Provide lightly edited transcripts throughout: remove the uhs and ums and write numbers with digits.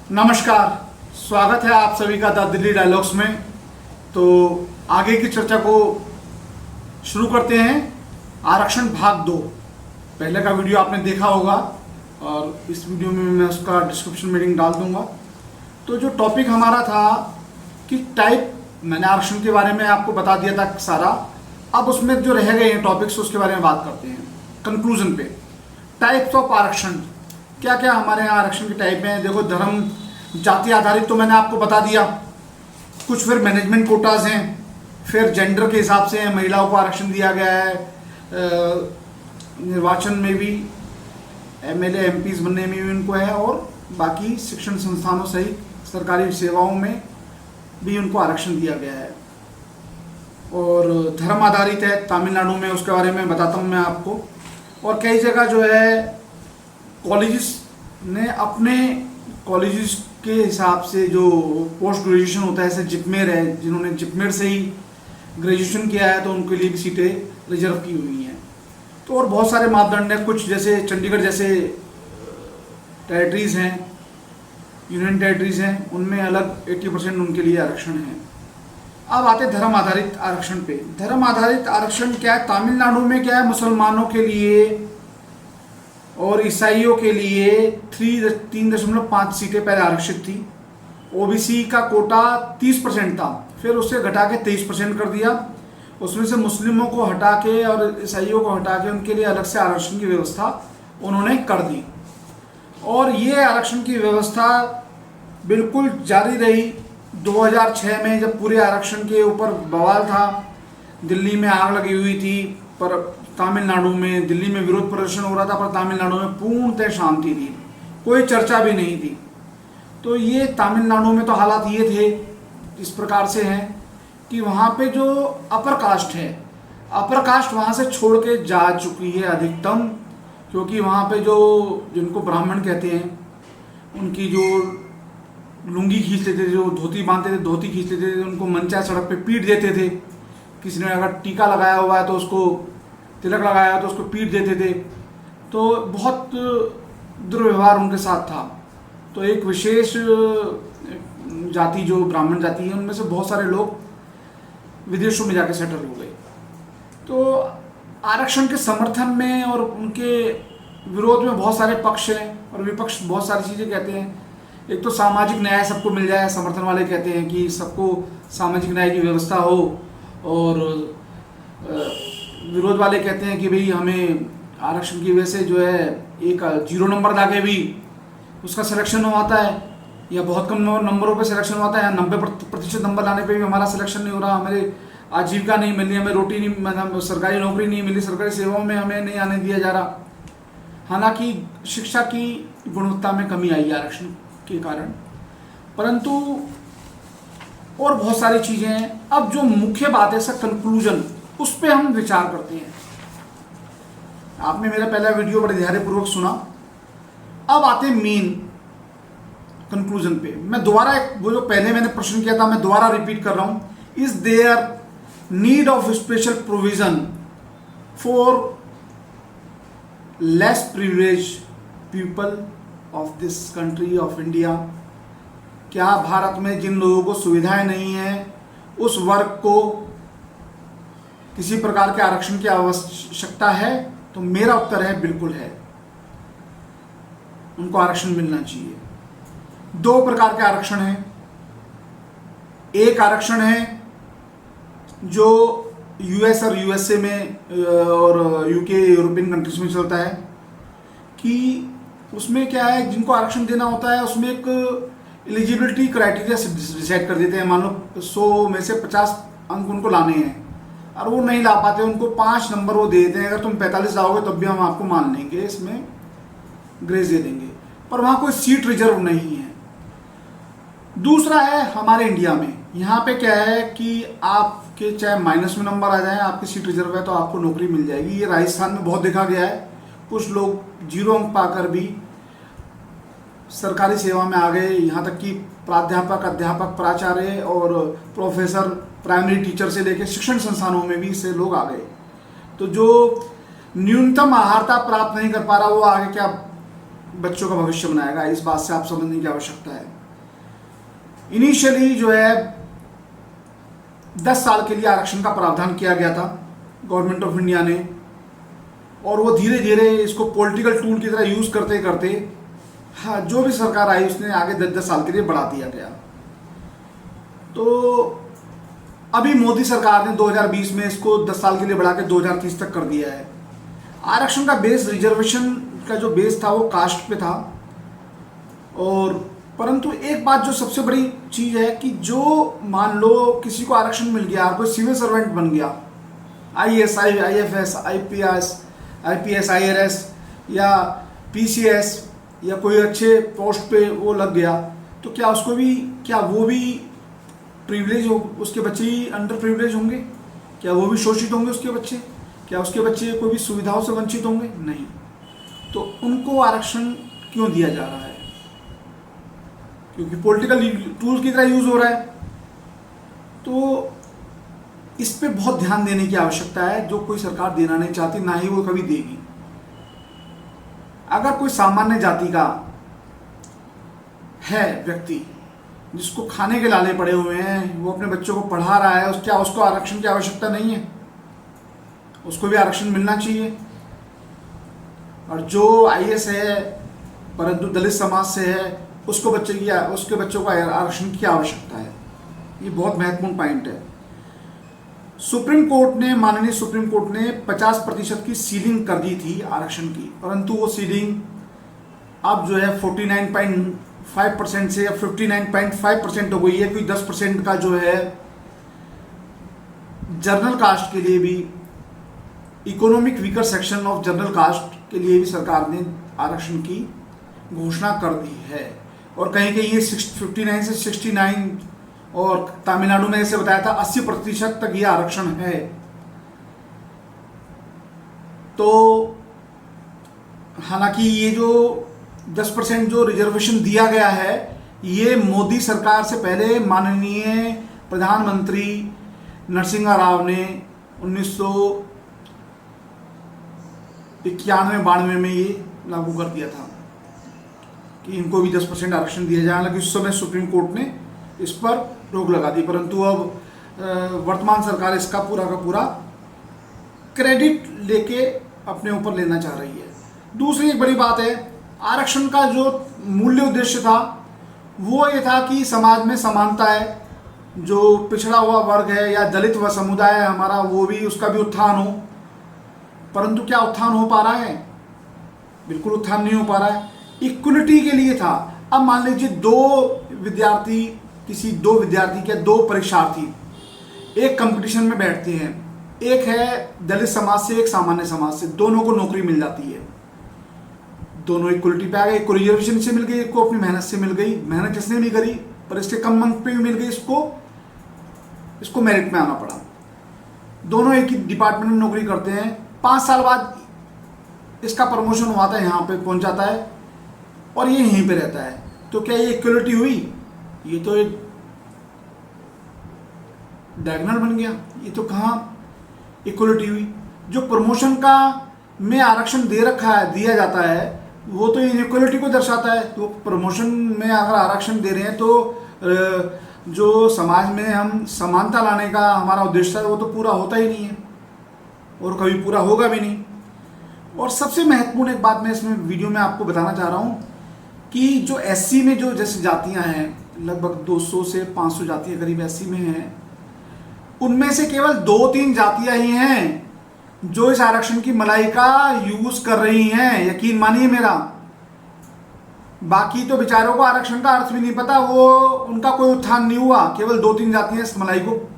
नमस्कार, स्वागत है आप सभी का द दिल्ली डायलॉग्स में। तो आगे की चर्चा को शुरू करते हैं। आरक्षण भाग 2, पहले का वीडियो आपने देखा होगा और इस वीडियो में मैं उसका डिस्क्रिप्शन में लिंक डाल दूंगा। तो जो टॉपिक हमारा था कि टाइप, मैंने आरक्षण के बारे में आपको बता दिया था सारा। अब उसमें जो रह गए हैं टॉपिक्स उसके बारे में बात करते हैं कंक्लूजन पे। टाइप्स ऑफ आरक्षण, क्या क्या हमारे यहाँ आरक्षण के टाइप हैं। देखो, धर्म जाति आधारित तो मैंने आपको बता दिया कुछ, फिर मैनेजमेंट कोटाज हैं, फिर जेंडर के हिसाब से महिलाओं को आरक्षण दिया गया है, निर्वाचन में भी एमएलए एमपीज बनने में भी उनको है, और बाकी शिक्षण संस्थानों सहित सरकारी सेवाओं में भी उनको आरक्षण दिया गया है। और धर्म आधारित है तमिलनाडु में, उसके बारे में बताता हूँ मैं आपको। और कई जगह जो है कॉलेजेस ने अपने कॉलेजेस के हिसाब से जो पोस्ट ग्रेजुएशन होता है, जैसे जिपमेर है, जिन्होंने जिपमेर से ही ग्रेजुएशन किया है तो उनके लिए भी सीटें रिजर्व की हुई हैं। तो और बहुत सारे मापदंड हैं, कुछ जैसे चंडीगढ़ जैसे टेरिटरीज हैं, यूनियन टेरिटरीज हैं, उनमें अलग 80% उनके लिए आरक्षण है। अब आते धर्म आधारित आरक्षण पे। धर्म आधारित आरक्षण क्या है तमिलनाडु में? क्या है, मुसलमानों के लिए और ईसाइयों के लिए 3.5 सीटें पहले आरक्षित थी। ओबीसी का कोटा 30% था, फिर उसे घटा के 23% कर दिया। उसमें से मुस्लिमों को हटा के और ईसाइयों को हटा के उनके लिए अलग से आरक्षण की व्यवस्था उन्होंने कर दी। और ये आरक्षण की व्यवस्था बिल्कुल जारी रही। 2006 में जब पूरे आरक्षण के ऊपर बवाल था, दिल्ली में आग लगी हुई थी, पर तमिलनाडु में, दिल्ली में विरोध प्रदर्शन हो रहा था, पर तमिलनाडु में पूर्णतः शांति थी, कोई चर्चा भी नहीं थी। तो ये तमिलनाडु में तो हालात ये थे, इस प्रकार से हैं कि वहाँ पे जो अपर कास्ट है, अपर कास्ट वहाँ से छोड़ के जा चुकी है अधिकतम, क्योंकि वहाँ पे जो जिनको ब्राह्मण कहते हैं उनकी जो लुंगी खींच लेते थे, जो धोती बांधते थे, धोती खींच लेते थे, उनको मनचाहे सड़क पे पीट देते थे। किसी ने अगर टीका लगाया हुआ है तो उसको, तिलक लगाया है तो उसको पीट देते थे। तो बहुत दुर्व्यवहार उनके साथ था। तो एक विशेष जाति जो ब्राह्मण जाति है, उनमें से बहुत सारे लोग विदेशों में जाके सेटल हो गए। तो आरक्षण के समर्थन में और उनके विरोध में बहुत सारे पक्ष हैं और विपक्ष बहुत सारी चीज़ें कहते हैं। एक तो सामाजिक न्याय सबको मिल जाए, समर्थन वाले कहते हैं कि सबको सामाजिक न्याय की व्यवस्था हो, और विरोध वाले कहते हैं कि भाई हमें आरक्षण की वजह से जो है एक 0 नंबर लाके भी उसका सिलेक्शन होता है, या बहुत कम नंबरों पे सिलेक्शन होता है, या 90% नंबर लाने पे भी हमारा सिलेक्शन नहीं हो रहा, हमें आजीविका नहीं मिल रही, हमें रोटी नहीं, मतलब सरकारी नौकरी नहीं मिली, सरकारी सेवाओं में हमें नहीं आने दिया जा रहा। हालांकि शिक्षा की गुणवत्ता में कमी आई है आरक्षण के कारण, परंतु और बहुत सारी चीज़ें हैं। अब जो मुख्य बात है, सर कंक्लूजन, उस पर हम विचार करते हैं। आपने मेरा पहला वीडियो बड़े ध्यानपूर्वक सुना। अब आते हैं मेन कंक्लूजन पे। मैं दोबारा वो जो पहले मैंने प्रश्न किया था, मैं दोबारा रिपीट कर रहा हूं। Is there need of special provision for less privilege people of this country of India? क्या भारत में जिन लोगों को सुविधाएं नहीं है, उस वर्ग को किसी प्रकार के आरक्षण की आवश्यकता है? तो मेरा उत्तर है बिल्कुल है, उनको आरक्षण मिलना चाहिए। 2 प्रकार के आरक्षण हैं। एक आरक्षण है जो यूएस और यूएसए में और यूके, यूरोपियन कंट्रीज में चलता है, कि उसमें क्या है, जिनको आरक्षण देना होता है उसमें एक एलिजिबिलिटी क्राइटेरिया डिसाइड कर देते हैं। मान लो 100 में से 50 अंक उनको लाने हैं और वो नहीं ला पाते, उनको 5 नंबर वो दे देते हैं। अगर तुम 45 लाओगे तब भी हम आपको मान लेंगे, इसमें ग्रेस दे देंगे, पर वहाँ कोई सीट रिजर्व नहीं है। दूसरा है हमारे इंडिया में, यहाँ पे क्या है कि आपके चाहे माइनस में नंबर आ जाए, आपकी सीट रिजर्व है तो आपको नौकरी मिल जाएगी। ये राजस्थान में बहुत देखा गया है, कुछ लोग 0 अंक पाकर भी सरकारी सेवा में आ गए, यहाँ तक कि प्राध्यापक, अध्यापक, प्राचार्य और प्रोफेसर, प्राइमरी टीचर से लेकर शिक्षण संस्थानों में भी इससे लोग आ गए। तो जो न्यूनतम आहारता प्राप्त नहीं कर पा रहा, वो आगे क्या बच्चों का भविष्य बनाएगा, इस बात से आप समझने की आवश्यकता है। इनिशियली जो है 10 साल के लिए आरक्षण का प्रावधान किया गया था गवर्नमेंट ऑफ इंडिया ने, और वो धीरे धीरे इसको पॉलिटिकल टूल की तरह यूज़ करते करते हाँ जो भी सरकार आई उसने आगे 10-10 साल के लिए बढ़ा दिया गया। तो अभी मोदी सरकार ने 2020 में इसको 10 साल के लिए बढ़ा के 2030 तक कर दिया है। आरक्षण का बेस, रिजर्वेशन का जो बेस था वो कास्ट पे था, और परंतु एक बात जो सबसे बड़ी चीज़ है कि जो मान लो किसी को आरक्षण मिल गया, कोई सिविल सर्वेंट बन गया, IAS, IFS, IPS, IRS या PCS या कोई अच्छे पोस्ट पे वो लग गया, तो क्या वो भी प्रिविलेज हो, उसके बच्चे ही अंडर प्रिविलेज होंगे? क्या वो भी शोषित होंगे उसके बच्चे? क्या उसके बच्चे कोई भी सुविधाओं से वंचित होंगे? नहीं। तो उनको आरक्षण क्यों दिया जा रहा है? क्योंकि पॉलिटिकल टूल की तरह यूज हो रहा है। तो इस पे बहुत ध्यान देने की आवश्यकता है, जो कोई सरकार देना नहीं चाहती, ना ही वो कभी देगी। अगर कोई सामान्य जाति का है व्यक्ति जिसको खाने के लाले पड़े हुए हैं, वो अपने बच्चों को पढ़ा रहा है, क्या उसको आरक्षण की आवश्यकता नहीं है? उसको भी आरक्षण मिलना चाहिए। और जो IAS है परंतु दलित समाज से है, उसके बच्चों को आरक्षण की आवश्यकता है। ये बहुत महत्वपूर्ण पॉइंट है। माननीय सुप्रीम कोर्ट ने 50% की सीलिंग कर दी थी आरक्षण की, परंतु वो सीलिंग अब जो है 49.5% से अब 59.5% हो गई है। कोई 10% का जो है जनरल कास्ट के लिए भी, economic weaker section of general caste के लिए भी सरकार ने आरक्षण की घोषणा कर दी है। और कहीं कहीं ये 59 से 69, और तमिलनाडु में जैसे बताया था 80% तक ये आरक्षण है। तो हालांकि ये जो 10% जो रिजर्वेशन दिया गया है, ये मोदी सरकार से पहले माननीय प्रधानमंत्री नरसिम्हा राव ने 1991-92 में ये लागू कर दिया था कि इनको भी 10% आरक्षण दिया जाए। हालांकि उस समय सुप्रीम कोर्ट ने इस पर रोक लगा दी, परंतु अब वर्तमान सरकार इसका पूरा का पूरा क्रेडिट लेके अपने ऊपर लेना चाह रही है। दूसरी एक बड़ी बात है, आरक्षण का जो मूल्य उद्देश्य था वो ये था कि समाज में समानता है, जो पिछड़ा हुआ वर्ग है या दलित व समुदाय है हमारा, वो भी, उसका भी उत्थान हो। परंतु क्या उत्थान हो पा रहा है? बिल्कुल उत्थान नहीं हो पा रहा है। इक्वलिटी के लिए था। अब मान लीजिए दो विद्यार्थी के दो परीक्षार्थी एक कंपटीशन में बैठते हैं, एक है दलित समाज से, एक सामान्य समाज से, दोनों को नौकरी मिल जाती है, दोनों इक्वलिटी पे आ गए। एक को रिजर्वेशन से मिल गई, एक को अपनी मेहनत से मिल गई, मेहनत जिसने भी करी पर इसके कम अंक पे भी मिल गई, इसको मेरिट में आना पड़ा। दोनों एक ही डिपार्टमेंट में नौकरी करते हैं, 5 साल बाद इसका प्रमोशन हुआ था, यहाँ पे पहुंच जाता है और ये यहीं पे रहता है। तो क्या ये इक्वलिटी हुई? ये तो एक डायगोनल बन गया। ये तो कहाँ इक्वलिटी हुई? जो प्रमोशन का में आरक्षण दे रखा है, दिया जाता है, वो तो इनइक्वलिटी को दर्शाता है। तो प्रमोशन में अगर आरक्षण दे रहे हैं तो जो समाज में हम समानता लाने का हमारा उद्देश्य है वो तो पूरा होता ही नहीं है और कभी पूरा होगा भी नहीं। और सबसे महत्वपूर्ण एक बात मैं इसमें वीडियो में आपको बताना चाह रहा हूँ कि जो SC में जो जैसे जातियाँ हैं, लगभग 200 से 500 जातियाँ करीब SC में हैं, उनमें से केवल 2-3 जातियाँ ही हैं जो इस आरक्षण की मलाई का यूज कर रही हैं। यकीन मानिए मेरा, बाकी तो बेचारों को आरक्षण का अर्थ भी नहीं पता, वो उनका कोई उत्थान नहीं हुआ। केवल 2-3 जातियां इस मलाई को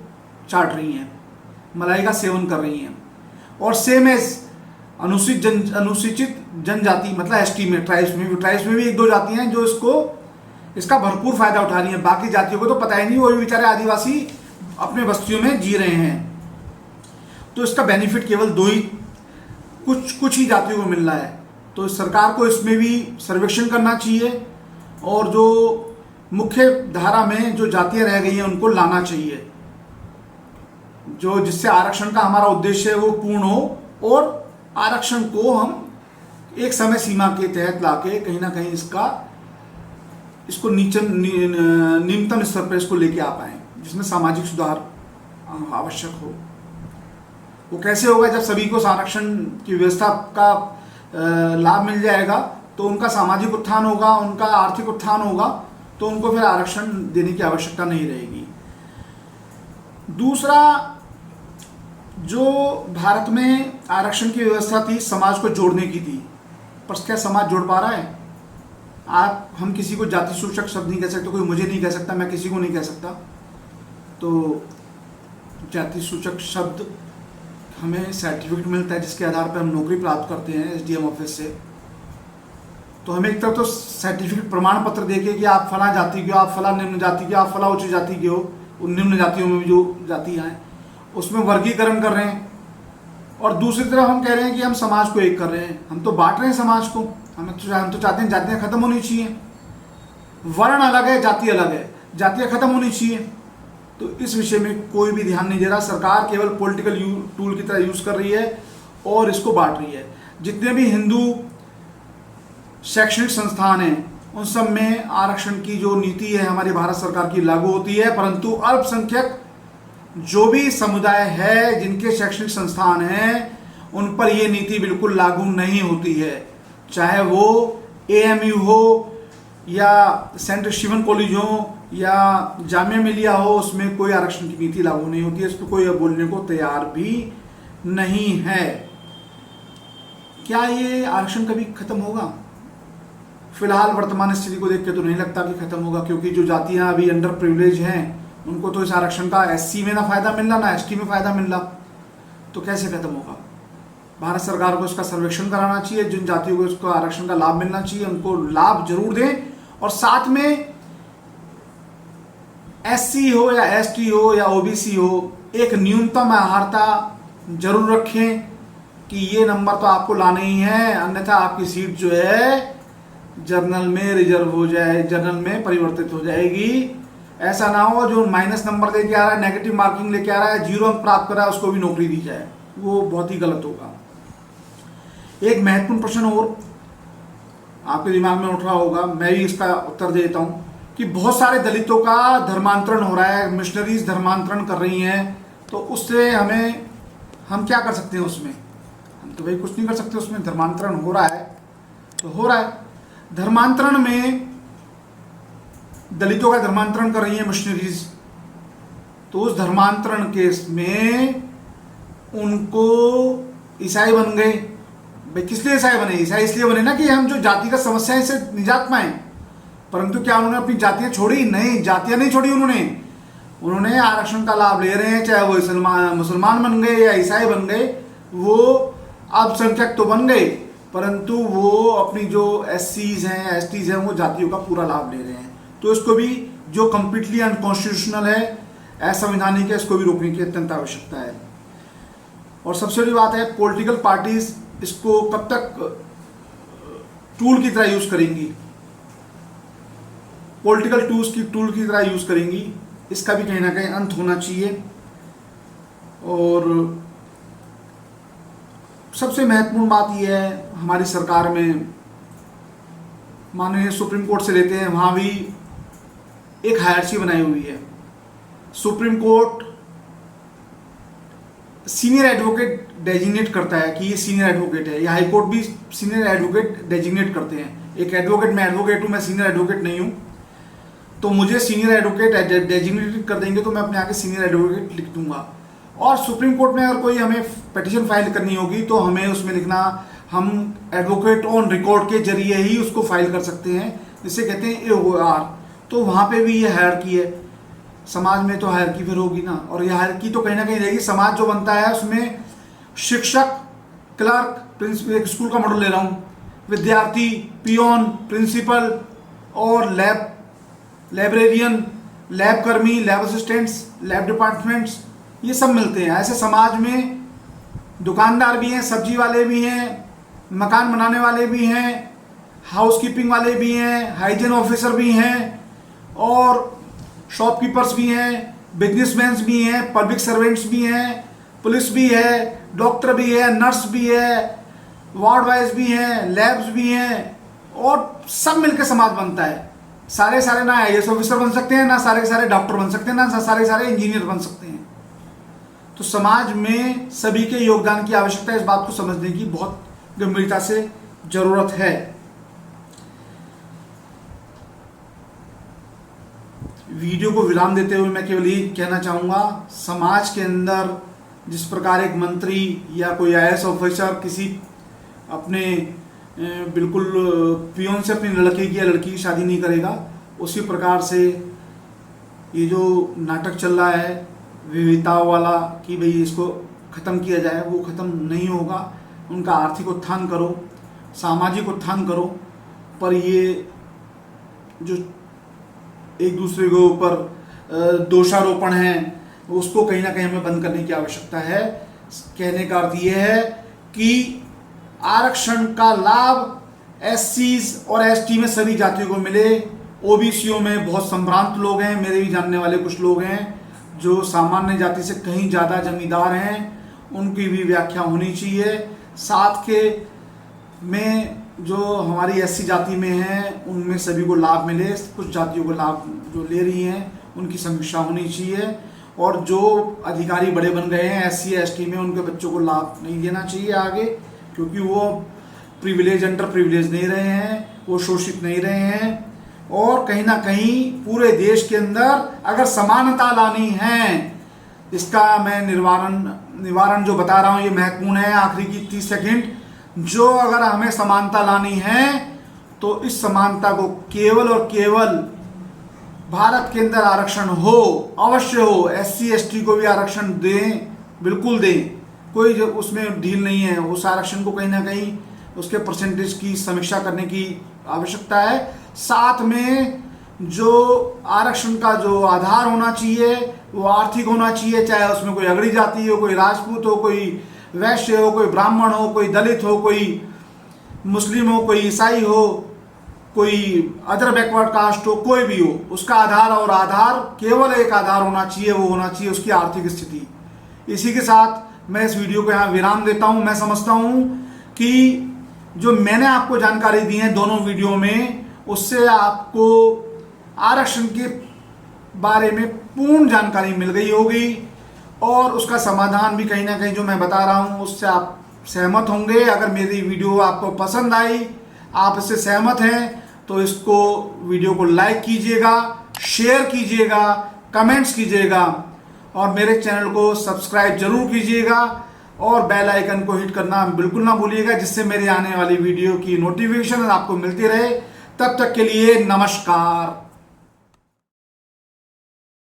चाट रही हैं, मलाई का सेवन कर रही हैं। और सेम एज अनुसूचित जनजाति मतलब ST में, ट्राइब्स में भी 1-2 जातियां हैं जो इसका भरपूर फायदा उठा रही हैं। बाकी जातियों को तो पता ही नहीं, वो भी बेचारे आदिवासी अपने बस्तियों में जी रहे हैं। तो इसका बेनिफिट केवल कुछ ही जातियों को मिल रहा है। तो सरकार को इसमें भी सर्वेक्षण करना चाहिए और जो मुख्य धारा में जो जातियां रह गई हैं उनको लाना चाहिए, जो जिससे आरक्षण का हमारा उद्देश्य है वो पूर्ण हो, और आरक्षण को हम एक समय सीमा के तहत लाके कहीं ना कहीं इसका इसको न्यूनतम स्तर पर इसको लेके आ पाएँ, जिसमें सामाजिक सुधार आवश्यक हो। वो कैसे होगा? जब सभी को आरक्षण की व्यवस्था का लाभ मिल जाएगा तो उनका सामाजिक उत्थान होगा, उनका आर्थिक उत्थान होगा, तो उनको फिर आरक्षण देने की आवश्यकता नहीं रहेगी। दूसरा, जो भारत में आरक्षण की व्यवस्था थी समाज को जोड़ने की थी, पर क्या समाज जोड़ पा रहा है? हम किसी को जाति सूचक शब्द नहीं कह सकते, कोई मुझे नहीं कह सकता, मैं किसी को नहीं कह सकता। तो जाति सूचक शब्द हमें सर्टिफिकेट मिलता है जिसके आधार पर हम नौकरी प्राप्त करते हैं एसडीएम ऑफिस से। तो हमें एक तरफ तो सर्टिफिकेट प्रमाण पत्र देके कि आप फला जाति के हो, आप फला निम्न जाति के, आप फला उच्च जाति के हो, उन निम्न जातियों में जो जातियाँ हैं उसमें वर्गीकरण कर रहे हैं, और दूसरी तरफ हम कह रहे हैं कि हम समाज को एक कर रहे हैं। हम तो बांट रहे हैं समाज को। हम तो चाहते हैं जातियाँ खत्म होनी चाहिए। वर्ण अलग है, जाति अलग है, जातियाँ खत्म होनी चाहिए। तो इस विषय में कोई भी ध्यान नहीं दे रहा। सरकार केवल पॉलिटिकल टूल की तरह यूज़ कर रही है और इसको बांट रही है। जितने भी हिंदू शैक्षणिक संस्थान हैं उन सब में आरक्षण की जो नीति है हमारी भारत सरकार की लागू होती है, परंतु अल्पसंख्यक जो भी समुदाय है जिनके शैक्षणिक संस्थान हैं उन पर यह नीति बिल्कुल लागू नहीं होती है। चाहे वो एएमयू हो या सेंट स्टीफन कॉलेज हो या जामिया मिलिया हो, उसमें कोई आरक्षण की नीति लागू नहीं होती है। इस पर कोई बोलने को तैयार भी नहीं है। क्या ये आरक्षण कभी खत्म होगा? फिलहाल वर्तमान स्थिति को देख के तो नहीं लगता कि खत्म होगा, क्योंकि जो जातियां अभी अंडर प्रिविलेज हैं उनको तो इस आरक्षण का एससी में ना फायदा मिल रहा ना एसटी में फायदा मिल रहा, तो कैसे खत्म होगा? भारत सरकार को इसका सर्वेक्षण कराना चाहिए। जिन जातियों को इसको आरक्षण का लाभ मिलना चाहिए उनको लाभ जरूर दें, और साथ में एससी हो या एसटी हो या ओबीसी हो, एक न्यूनतम अर्हता जरूर रखें कि ये नंबर तो आपको लाना ही है, अन्यथा आपकी सीट जो है जर्नल में रिजर्व हो जाए, जर्नल में परिवर्तित हो जाएगी। ऐसा ना हो जो माइनस नंबर लेके आ रहा है, नेगेटिव मार्किंग लेके आ रहा है, 0 अंक प्राप्त कर रहा है, उसको भी नौकरी दी जाए, वो बहुत ही गलत होगा। एक महत्वपूर्ण प्रश्न और आपके दिमाग में उठ रहा होगा, मैं भी इसका उत्तर दे देता हूं कि बहुत सारे दलितों का धर्मांतरण हो रहा है, मिशनरीज धर्मांतरण कर रही हैं, तो उससे हम क्या कर सकते हैं? उसमें हम तो भाई कुछ नहीं कर सकते। उसमें धर्मांतरण हो रहा है तो हो रहा है। धर्मांतरण में दलितों का धर्मांतरण कर रही है मिशनरीज, तो उस धर्मांतरण केस में उनको ईसाई बन गए। भाई किस लिए ईसाई बने? ईसाई इसलिए बने ना कि हम जो जातिगत समस्याएं से निजात पाएं, परंतु क्या उन्होंने अपनी जातियां छोड़ी? नहीं, जातियां नहीं छोड़ी उन्होंने आरक्षण का लाभ ले रहे हैं, चाहे वो मुसलमान बन गए या ईसाई बन गए, वो अल्पसंख्यक तो बन गए, परंतु वो अपनी जो एससीज हैं एसटीज हैं वो जातियों का पूरा लाभ ले रहे हैं। तो इसको भी, जो कंप्लीटली अनकॉन्स्टिट्यूशनल है, असंवैधानिक है, इसको भी रोकने की अत्यंत आवश्यकता है। और सबसे बड़ी बात है, पॉलिटिकल पार्टीज इसको कब तक टूल की तरह यूज करेंगी, पॉलिटिकल टूल की तरह यूज करेंगी, इसका भी कहीं ना कहीं अंत होना चाहिए। और सबसे महत्वपूर्ण बात यह है, हमारी सरकार में माननीय सुप्रीम कोर्ट से लेते हैं, वहाँ भी एक हायरची बनाई हुई है। Supreme court senior advocate designate करता है कि ये सीनियर एडवोकेट है, या हाई कोर्ट भी सीनियर एडवोकेट डेजिग्नेट करते हैं। एक एडवोकेट, मैं एडवोकेट हूँ, मैं सीनियर एडवोकेट नहीं हूँ, तो मुझे सीनियर एडवोकेट डेजिग्नेट कर देंगे तो मैं अपने आगे सीनियर एडवोकेट लिख दूंगा। और सुप्रीम कोर्ट में अगर कोई हमें पिटीशन फाइल करनी होगी तो हमें उसमें लिखना, हम एडवोकेट ऑन रिकॉर्ड के जरिए ही उसको फाइल कर सकते हैं, जिसे कहते हैं AOR। तो वहाँ पे भी ये हायरकी है। समाज में तो हायरकी फिर होगी ना, और ये हायरकी तो कहीं ना कहीं रहेगी। समाज जो बनता है उसमें शिक्षक, क्लर्क, प्रिंसिपल, एक स्कूल का मॉडल ले रहा हूँ, विद्यार्थी, पियोन, प्रिंसिपल और लाइब्रेरियन, लैब कर्मी, लैब असिस्टेंट्स, लैब डिपार्टमेंट्स, ये सब मिलते हैं। ऐसे समाज में दुकानदार भी हैं, सब्जी वाले भी हैं, मकान बनाने वाले भी हैं, हाउसकीपिंग वाले भी हैं, हाइजीन ऑफिसर भी हैं, और शॉपकीपर्स भी हैं, बिजनेसमैन भी हैं, पब्लिक सर्वेंट्स भी हैं, पुलिस भी है, डॉक्टर भी है, नर्स भी है, वार्ड वाइज भी हैं, लैब्स भी हैं, और सब मिलकर समाज बनता है। सारे ना आईएएस ऑफिसर बन सकते हैं, ना सारे डॉक्टर बन सकते हैं, ना सारे इंजीनियर बन सकते हैं। तो समाज में सभी के योगदान की आवश्यकता है, इस बात को समझने की बहुत गंभीरता से जरूरत है। वीडियो को विराम देते हुए मैं केवल ये कहना चाहूँगा, समाज के अंदर जिस प्रकार एक मंत्री या कोई आईएएस ऑफिसर किसी अपने बिल्कुल पियोन से अपनी लड़के की या लड़की की शादी नहीं करेगा, उसी प्रकार से ये जो नाटक चल रहा है विविधताओं वाला कि भाई इसको ख़त्म किया जाए, वो ख़त्म नहीं होगा। उनका आर्थिक उत्थान करो, सामाजिक उत्थान करो, पर ये जो एक दूसरे के ऊपर दोषारोपण है उसको कहीं ना कहीं हमें बंद करने की आवश्यकता है। कहने का अर्थ ये है कि आरक्षण का लाभ एससीज और एसटी में सभी जातियों को मिले। ओबीसीओ में बहुत संभ्रांत लोग हैं, मेरे भी जानने वाले कुछ लोग हैं जो सामान्य जाति से कहीं ज़्यादा जमींदार हैं, उनकी भी व्याख्या होनी चाहिए। साथ के में जो हमारी एससी जाति में हैं उनमें सभी को लाभ मिले, कुछ जातियों को लाभ जो ले रही हैं उनकी समीक्षा होनी चाहिए। और जो अधिकारी बड़े बन गए हैं एससी एसटी में, उनके बच्चों को लाभ नहीं देना चाहिए आगे, क्योंकि वो प्रिविलेज अंडर प्रिविलेज नहीं रहे हैं, वो शोषित नहीं रहे हैं। और कहीं ना कहीं पूरे देश के अंदर अगर समानता लानी है, इसका मैं निवारण जो बता रहा हूँ ये महत्वपूर्ण है। आखिरी की 30 सेकंड, जो अगर हमें समानता लानी है तो इस समानता को केवल और केवल भारत के अंदर आरक्षण हो, अवश्य हो। एससी एसटी को भी आरक्षण दें, बिल्कुल दें, कोई जो उसमें ढील नहीं है। उस आरक्षण को कहीं ना कहीं उसके परसेंटेज की समीक्षा करने की आवश्यकता है। साथ में जो आरक्षण का जो आधार होना चाहिए वो आर्थिक होना चाहिए, चाहे उसमें कोई अगड़ी जाति हो, कोई राजपूत हो, कोई वैश्य हो, कोई ब्राह्मण हो, कोई दलित हो, कोई मुस्लिम हो, कोई ईसाई हो, कोई अदर बैकवर्ड कास्ट हो, कोई भी हो, उसका आधार और आधार केवल एक आधार होना चाहिए, वो होना चाहिए उसकी आर्थिक स्थिति। इसी के साथ मैं इस वीडियो को यहाँ विराम देता हूँ। मैं समझता हूँ कि जो मैंने आपको जानकारी दी है दोनों वीडियो में, उससे आपको आरक्षण के बारे में पूर्ण जानकारी मिल गई होगी और उसका समाधान भी कहीं ना कहीं जो मैं बता रहा हूँ उससे आप सहमत होंगे। अगर मेरी वीडियो आपको पसंद आई, आप इससे सहमत हैं, तो इसको वीडियो को लाइक कीजिएगा, शेयर कीजिएगा, कमेंट्स कीजिएगा और मेरे चैनल को सब्सक्राइब जरूर कीजिएगा और बेल आइकन को हिट करना बिल्कुल ना भूलिएगा, जिससे मेरी आने वाली वीडियो की नोटिफिकेशन आपको मिलती रहे। तब तक के लिए नमस्कार।